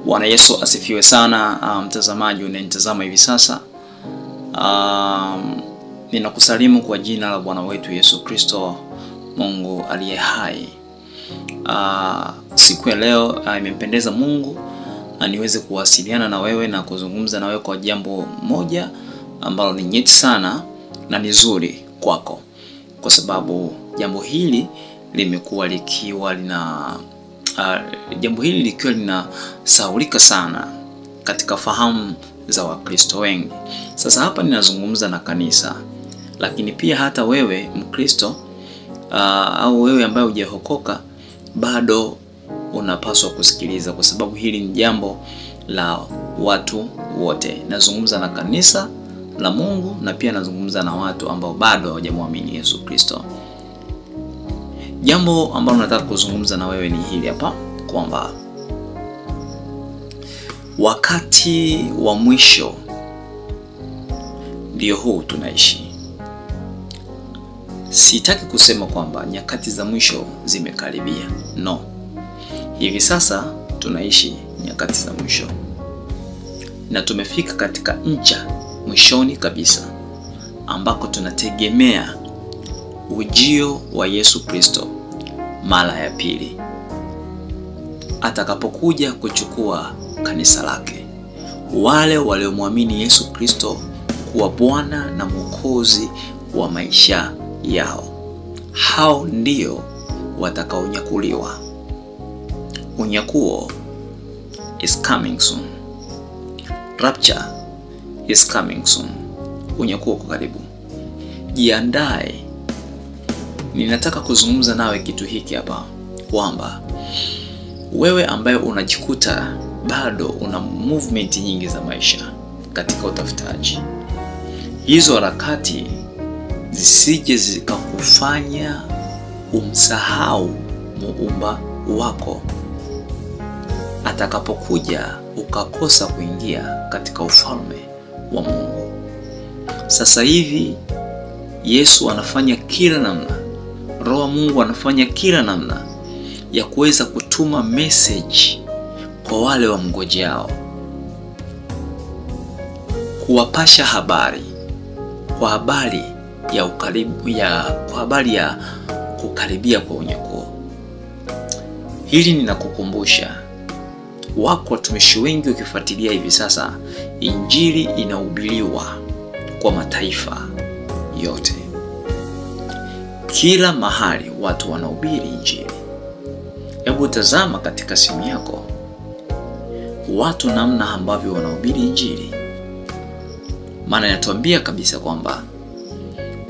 Bwana Yesu asifiwe sana. Mtazamaji unanitazama hivi sasa. Ninakusalimu kwa jina la Bwana wetu Yesu Kristo, Mungu aliye hai. Siku ya leo imempendeza Mungu niweze kuwasiliana na wewe na kuzungumza na wewe kwa jambo moja ambalo ni nyeti sana na ni zuri kwako, kwa sababu jambo hili limekuwa likiwa linasahaulika sana katika fahamu za Wakristo wengi. Sasa hapa ninazungumza na kanisa, lakini pia hata wewe Mkristo au wewe ambaye hujaokoka bado unapaswa kusikiliza, kwa sababu hili ni jambo la watu wote. Nazungumza na kanisa la Mungu na pia nazungumza na watu ambao bado hawajamwamini Yesu Kristo. Jambo ambalo nataka kuzungumza na wewe ni hili hapa, kwamba wakati wa mwisho ndio huu tunaishi. Sitaki kusema kwamba nyakati za mwisho zimekaribia. No. Hivi sasa tunaishi nyakati za mwisho. Na tumefika katika ncha mwishoni kabisa, ambako tunategemea ujio wa Yesu Kristo mara ya pili, atakapokuja kuchukua kanisa lake, wale waliomwamini Yesu Kristo kuwa Bwana na Mwokozi wa maisha yao. Hao ndio watakaonyakuliwa. Unyakuo is coming soon. Rapture is coming soon. Unyakuo kwa karibu. Jiandae. Ninataka kuzungumza nawe kitu hiki hapa, kwamba wewe ambaye unajikuta bado una movement nyingi za maisha katika utafutaji, hizo harakati zisije zikakufanya umsahau muumba wako atakapokuja ukakosa kuingia katika ufalme wa Mungu. Sasa hivi Yesu anafanya kila namna, Roho wa Mungu anafanya kila namna ya kuweza kutuma message kwa wale wamngojeao, kuwapasha habari kwa habari ya kukaribia kwa unyakuo. Hili ninakukumbusha, wako watumishi wengi ukifuatilia hivi sasa, injili inahubiriwa kwa mataifa yote. Kila mahali watu wanahubiri injili. Hebu tazama katika simu yako watu namna ambavyo wanahubiri injili. Maana inatuambia kabisa kwamba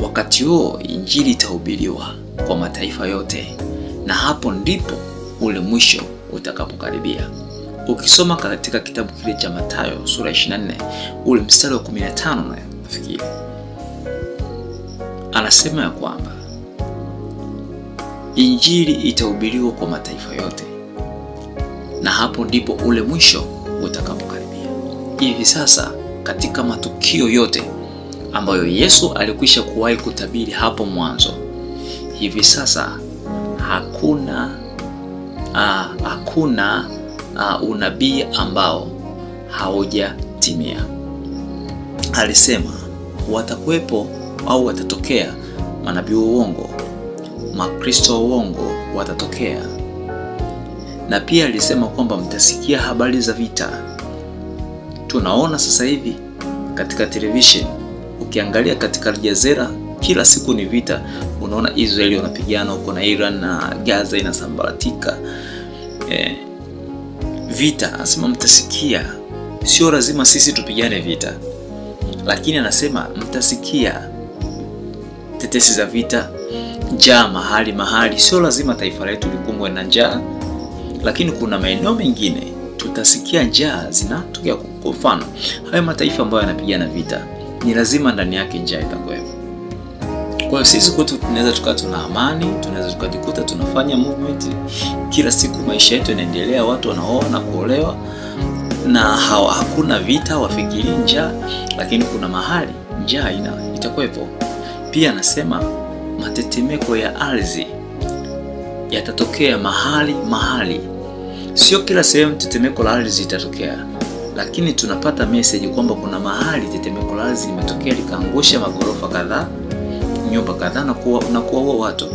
wakati huo injili itahubiriwa kwa mataifa yote, na hapo ndipo ule mwisho utakapokaribia. Ukisoma katika kitabu kile cha Mathayo sura 24 ule mstari wa 15 na nafikiri anasema ya kwamba injili itahubiriwa kwa mataifa yote, na hapo ndipo ule mwisho utakapokaribia. Hivi sasa katika matukio yote ambayo Yesu alikwisha kuwahi kutabiri hapo mwanzo, hivi sasa hakuna unabii ambao haujatimia. Alisema watakuwepo au watatokea manabii wa uongo, makristo wa uongo watatokea. Na pia alisema kwamba mtasikia habari za vita. Tunaona sasa hivi katika television, ukiangalia katika Al Jazeera, kila siku ni vita. Unaona Israeli wanapigana huko na Iran, na Gaza inasambaratika. Vita, anasema mtasikia. Sio lazima sisi tupigane vita, lakini anasema mtasikia tetesi za vita, njaa mahali. Sio lazima taifa letu likumbwe na njaa, lakini kuna maeneo mengine tutasikia njaa zinatokea. Kwa mfano, haya mataifa ambayo yanapigana vita, ni lazima ndani yake njaa itakuwepo. Kwa hiyo sisi kwetu tunaweza tukawa tuna amani, tunaweza tukajikuta tunafanya movement kila siku, maisha yetu yanaendelea, watu wanaoa na kuolewa na hakuna vita, wafikiri njaa, lakini kuna mahali njaa itakuwepo. Pia anasema matetemeko ya ardhi yatatokea mahali. Sio kila sehemu tetemeko la ardhi litatokea, lakini tunapata message kwamba kuna mahali tetemeko la ardhi limetokea likaangusha magorofa kadhaa, nyumba kadhaa na kuua watu.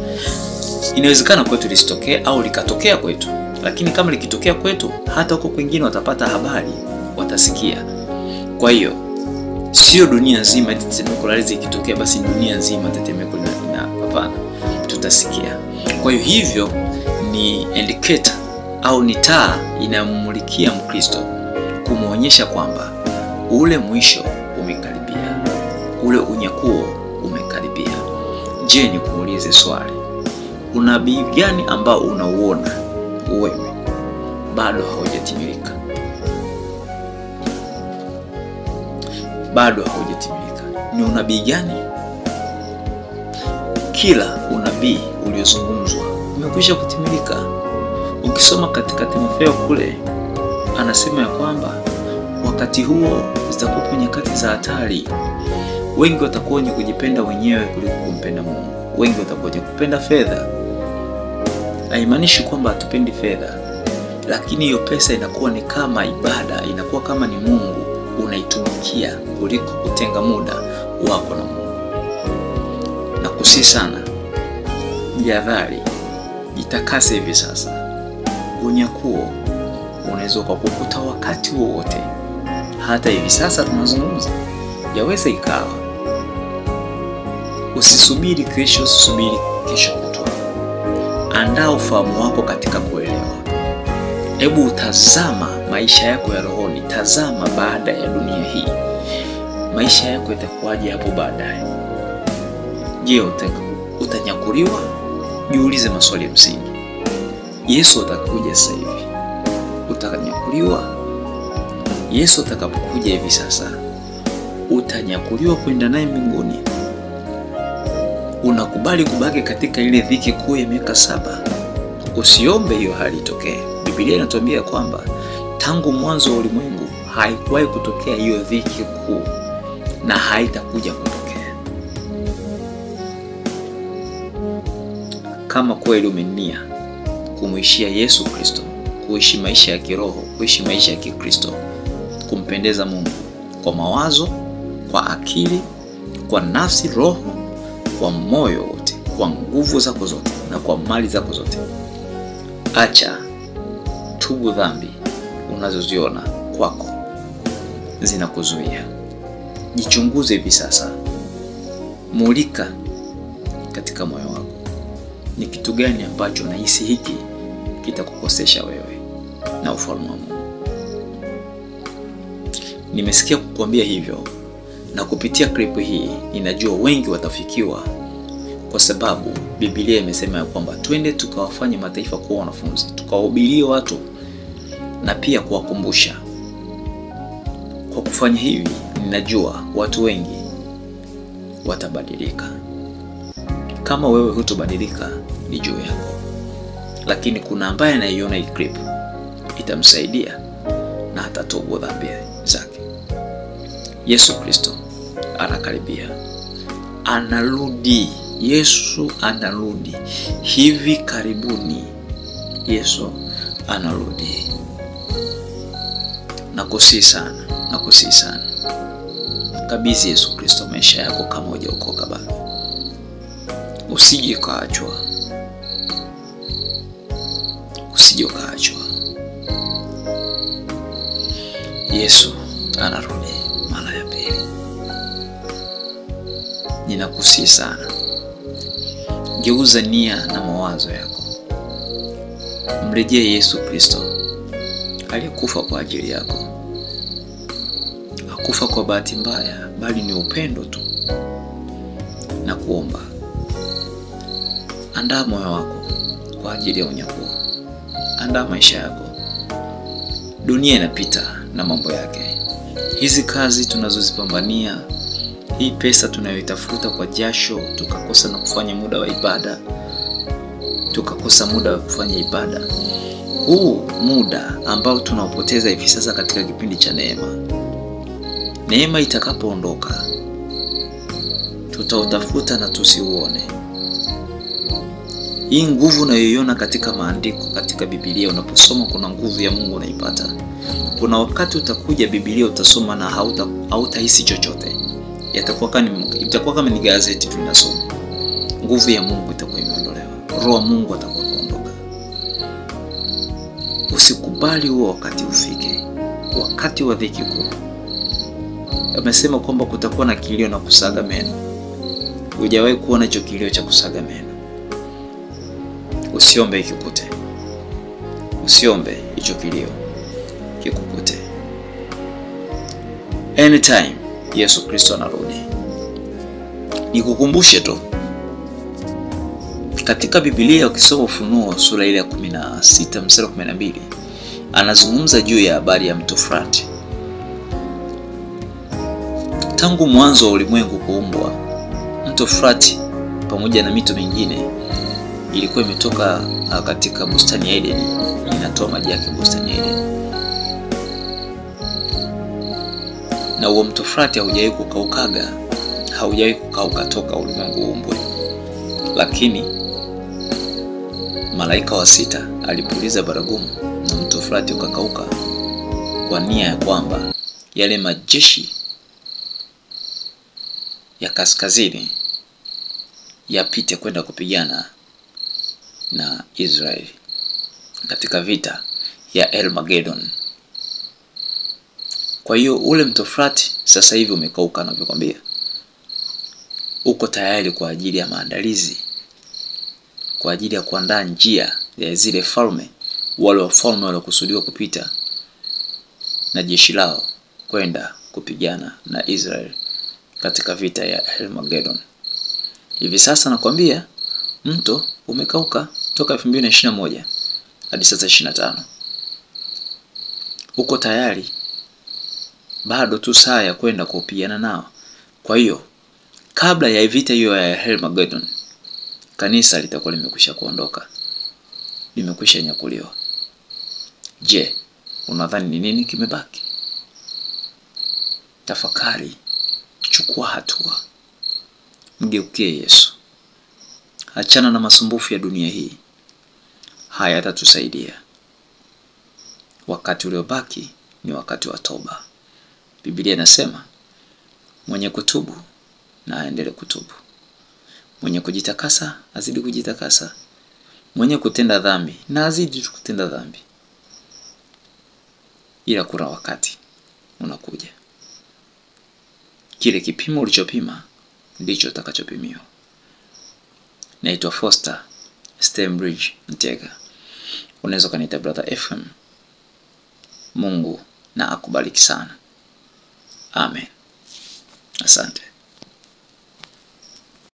Inawezekana kwetu lisitokee au likatokea kwetu, lakini kama likitokea kwetu, hata huko kwingine watapata habari, watasikia. Kwa hiyo sio dunia nzima tetemeko la ardhi ikitokea basi dunia nzima tetemeko hapana, tutasikia. Kwa hivyo ni indicator au ni taa inamulikia Mkristo kumuonyesha kwamba ule mwisho umekaribia, ule unyakuo umekaribia. Je, ni kuulize swali, unabii gani ambao unauona wewe bado haujatimilika? Bado haujatimilika. Ni unabii gani? Kila unabii uliozungumzwa umekwisha kutimilika. Ukisoma katika Timotheo kule anasema ya kwamba wakati huo zitakuwa nyakati za hatari. Wengi watakuwa wenye kujipenda wenyewe kuliko kumpenda Mungu. Wengi watakuwa wenye kupenda fedha. Haimaanishi kwamba hatupendi fedha, lakini hiyo pesa inakuwa ni kama ibada, inakuwa kama ni Mungu unaitumikia kuliko kutenga muda wako na Mungu. Na kusi sana, jihadhari, jitakase hivi sasa. Unyakuo unaweza kukukuta wakati wowote. Hata hivi sasa tunazungumza, yaweza ikawa. Usisubiri kesho, usisubiri kesho kutwa. Andaa ufahamu wako katika kuelewa. Hebu utazama maisha yako ya rohoni, tazama baada ya dunia hii. Maisha yako yatakuwaje hapo baadaye? Je, utanyakuliwa? Jiulize maswali ya msingi. Yesu atakuja sasa hivi, utanyakuliwa? Yesu atakapokuja hivi sasa, utanyakuliwa kwenda naye mbinguni? Unakubali kubaki katika ile dhiki kuu ya miaka 7? Usiombe hiyo hali itokee. Biblia inatuambia kwamba tangu mwanzo wa ulimwengu haikuwahi kutokea hiyo dhiki kuu na haitakuja kutokea. Kama kweli umenia kumuishia Yesu Kristo, kuishi maisha ya kiroho, kuishi maisha ya Kikristo, kumpendeza Mungu kwa mawazo, kwa akili, kwa nafsi, roho, kwa moyo wote, kwa nguvu zako zote na kwa mali zako zote, acha tubu dhambi unazoziona kwako zinakuzuia. Jichunguze hivi sasa. Mulika katika moyo wako. Ni kitu gani ambacho unahisi hiki kitakukosesha wewe na ufalme wa Mungu? Nimesikia kukuambia hivyo, na kupitia clip hii ninajua wengi watafikiwa, kwa sababu Biblia imesema ya kwamba twende tukawafanye mataifa kuwa wanafunzi, tukawahubirie watu na pia kuwakumbusha. Kwa kufanya hivi, ninajua watu wengi watabadilika. Kama wewe hutobadilika ni juu yako, lakini kuna ambaye anaiona hii clip itamsaidia na atatubu dhambi zake. Yesu Kristo anakaribia, anarudi. Yesu anarudi hivi karibuni. Yesu anarudi. Nakusihi sana, kabidhi Yesu Kristo maisha yako kama hujaokoka bado. Usije ukaachwa. Yesu anarudi mara ya pili. Ninakusihi sana, geuza nia na mawazo yako. Mrejee Yesu Kristo aliyekufa kwa ajili yako. Hakufa kwa bahati mbaya, bali ni upendo tu. Na kuomba, andaa moyo wako kwa ajili ya unyakuo. Andaa maisha yako. Dunia inapita na mambo yake. Hizi kazi tunazozipambania, hii pesa tunayoitafuta kwa jasho, tukakosa na kufanya muda wa ibada, tukakosa muda wa kufanya ibada. Huu muda ambao tunaopoteza hivi sasa katika kipindi cha neema itakapoondoka, tutautafuta na tusiuone. Hii nguvu unayoiona katika maandiko, katika Biblia, unaposoma kuna nguvu ya Mungu unaipata. Kuna wakati utakuja Biblia utasoma na hautahisi chochote. Itakuwa kama ni gazeti tunasoma. Nguvu ya Mungu itakuwa imeondolewa. Roho wa Mungu atakuwa kuondoka. Usikubali huo wakati ufike. Wakati wa dhiki kuu. Amesema kwamba kutakuwa na kilio na kusaga meno. Hujawahi kuona hicho kilio cha kusaga meno. Usiombe ikikute. Usiombe hicho kilio kikukute. Anytime Yesu Kristo anarudi. Nikukumbushe tu, katika Biblia ukisoma Ufunuo sura ile ya 16 mstari 12, anazungumza juu ya habari ya mto Frati. Tangu mwanzo wa ulimwengu kuumbwa, mto Frati pamoja na mito mingine ilikuwa imetoka katika bustani ya Eden, inatoa maji yake bustani ya Eden. Na huo mto Frati haujawahi kukaukaga, haujawahi kukauka toka ulimwengu uumbwe. Lakini malaika wa 6 alipuliza baragumu na mto Frati ukakauka, kwa nia ya kwamba yale majeshi ya kaskazini yapite kwenda kupigana na Israeli katika vita ya Armageddon. Kwa hiyo ule mto Frati sasa hivi umekauka, na nakwambia uko tayari kwa ajili ya maandalizi, kwa ajili ya kuandaa njia ya zile falme, wale wafalme waliokusudiwa kupita na jeshi lao kwenda kupigana na Israeli katika vita ya Armageddon. Hivi sasa nakwambia mto umekauka toka 2021 hadi sasa 25. Uko tayari, bado tu saa ya kwenda kupigana nao. Kwa hiyo kabla ya vita hiyo ya Armageddon, kanisa litakuwa limekwisha kuondoka, limekwisha nyakuliwa. Je, unadhani ni nini kimebaki? Tafakari, chukua hatua, mgeukie Yesu. Achana na masumbufu ya dunia hii. Haya yatatusaidia. Wakati uliobaki ni wakati wa toba. Biblia inasema mwenye kutubu na aendelee kutubu. Mwenye kujitakasa azidi kujitakasa. Mwenye kutenda dhambi na azidi kutenda dhambi. Ila kuna wakati unakuja, kile kipimo ulichopima ndicho utakachopimiwa. Naitwa Foster Stembridge Ntega. Unaweza kuniita Brother FM. Mungu na akubariki sana. Amen. Asante.